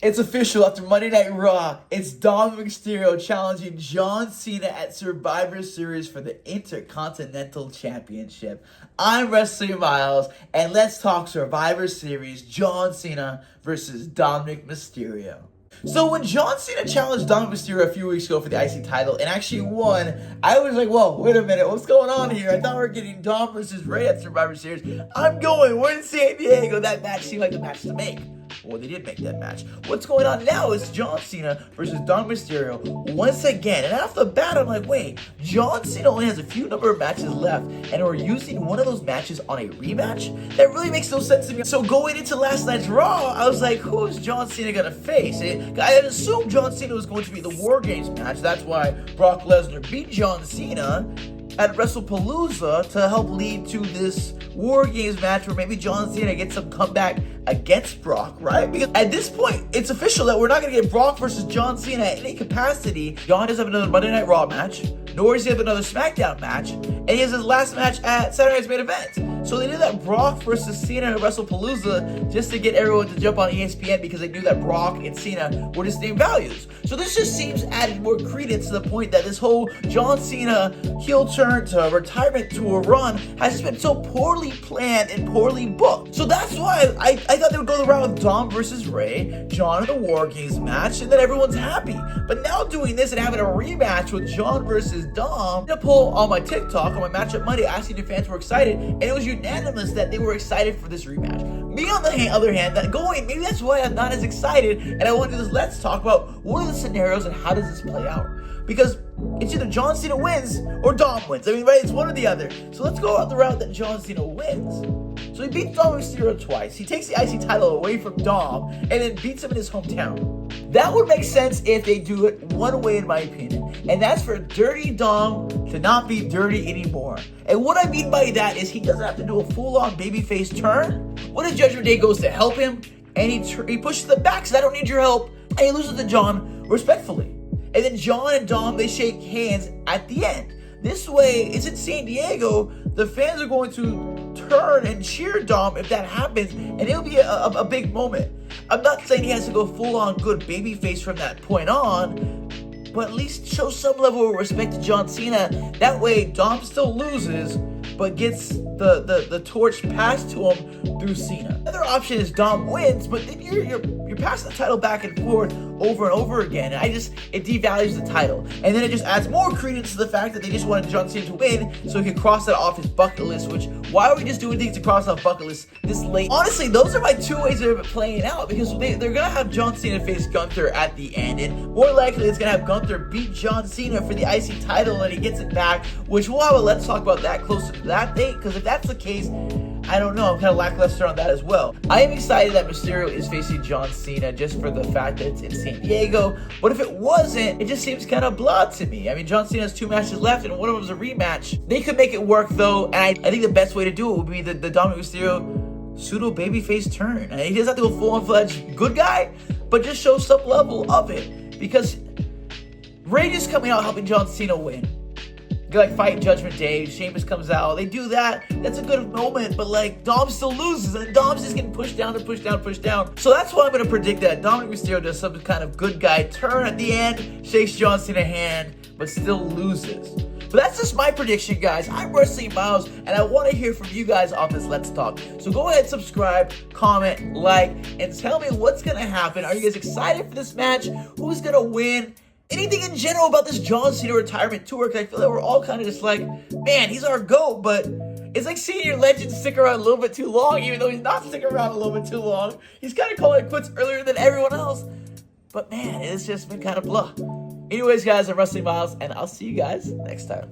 It's official after Monday Night Raw. It's Dominik Mysterio challenging John Cena at Survivor Series for the Intercontinental Championship. I'm Wrestling Miles, and let's talk Survivor Series John Cena versus Dominik Mysterio. So when John Cena challenged Dominik Mysterio a few weeks ago for the IC title and actually won, I was like, whoa, wait a minute, what's going on here? I thought we were getting Dom versus Ray at Survivor Series. I'm going, we're in San Diego. That match seemed like the match to make. Well, they did make that match. What's going on now is John Cena versus Dominik Mysterio once again. And off the bat, I'm like, wait, John Cena only has a few number of matches left, and we're using one of those matches on a rematch? That really makes no sense to me. So going into last night's Raw, I was like, who's John Cena gonna face? I had assumed John Cena was going to be the War Games match. That's why Brock Lesnar beat John Cena at WrestlePalooza to help lead to this War Games match where maybe John Cena gets some comeback against Brock, right? Because at this point, it's official that we're not going to get Brock versus John Cena at any capacity. John doesn't have another Monday Night Raw match, nor does he have another SmackDown match, and he has his last match at Saturday Night's Main Event. So they did that Brock versus Cena at WrestlePalooza just to get everyone to jump on ESPN because they knew that Brock and Cena were distinct values. So this just seems added more credence to the point that this whole John Cena heel turn to retirement tour run has been so poorly planned and poorly booked. So that's why I thought they would go the route with Dom versus Ray, John in the War Games match, and then everyone's happy. But now doing this and having a rematch with John versus Dom, I poll on my TikTok on my Matchup Monday asking if fans were excited, and it was unanimous that they were excited for this rematch. Me on the other hand, maybe that's why I'm not as excited, and I want to do this let's talk about what are the scenarios and how does this play out. Because it's either John Cena wins or Dom wins. I mean, right? It's one or the other. So let's go out the route that John Cena wins. So he beats Dominik Mysterio twice. He takes the IC title away from Dom and then beats him in his hometown. That would make sense if they do it one way, in my opinion. And that's for Dirty Dom to not be dirty anymore. And what I mean by that is he doesn't have to do a full-on babyface turn. What if Judgment Day goes to help him and he pushes them back, says, I don't need your help, and he loses to John respectfully. And then John and Dom, they shake hands at the end. This way, it's in San Diego. The fans are going to turn and cheer Dom if that happens, and it'll be a big moment. I'm not saying he has to go full-on good babyface from that point on, but at least show some level of respect to John Cena. That way, Dom still loses, but gets the torch passed to him through Cena. Another option is Dom wins, but then you're passing the title back and forth over and over again, and it devalues the title. And then it just adds more credence to the fact that they just wanted John Cena to win so he could cross that off his bucket list, which, why are we just doing things to cross off bucket list this late? Honestly, those are my two ways of it playing out, because they're gonna have John Cena face Gunther at the end, and more likely it's gonna have Gunther beat John Cena for the IC title and he gets it back, which we'll have a let's talk about that closer to that date, because if that's the case, I don't know, I'm kind of lackluster on that as well. I am excited that Mysterio is facing John Cena just for the fact that it's in San Diego, but if it wasn't, it just seems kind of blah to me. I mean, John Cena has 2 matches left and one of them is a rematch. They could make it work though, and I think the best way to do it would be the Dominik Mysterio pseudo babyface turn. And he doesn't have to go full-on-fledged good guy, but just show some level of it, because Ray is coming out helping John Cena win. Like fight Judgment Day, Sheamus comes out, they do that, that's a good moment, but like Dom still loses, and Dom's just getting pushed down. So that's why I'm going to predict that Dominik Mysterio does some kind of good guy turn at the end, shakes John Cena's hand, but still loses. But that's just my prediction, guys. I'm Wrestling Miles, and I want to hear from you guys on this Let's Talk. So go ahead, subscribe, comment, like, and tell me what's going to happen. Are you guys excited for this match? Who's going to win? Anything in general about this John Cena retirement tour, because I feel like we're all kind of just like, man, he's our GOAT, but it's like seeing your legend stick around a little bit too long, even though he's not sticking around a little bit too long. He's kind of calling it quits earlier than everyone else, but man, it's just been kind of blah. Anyways, guys, I'm Wrestling Miles, and I'll see you guys next time.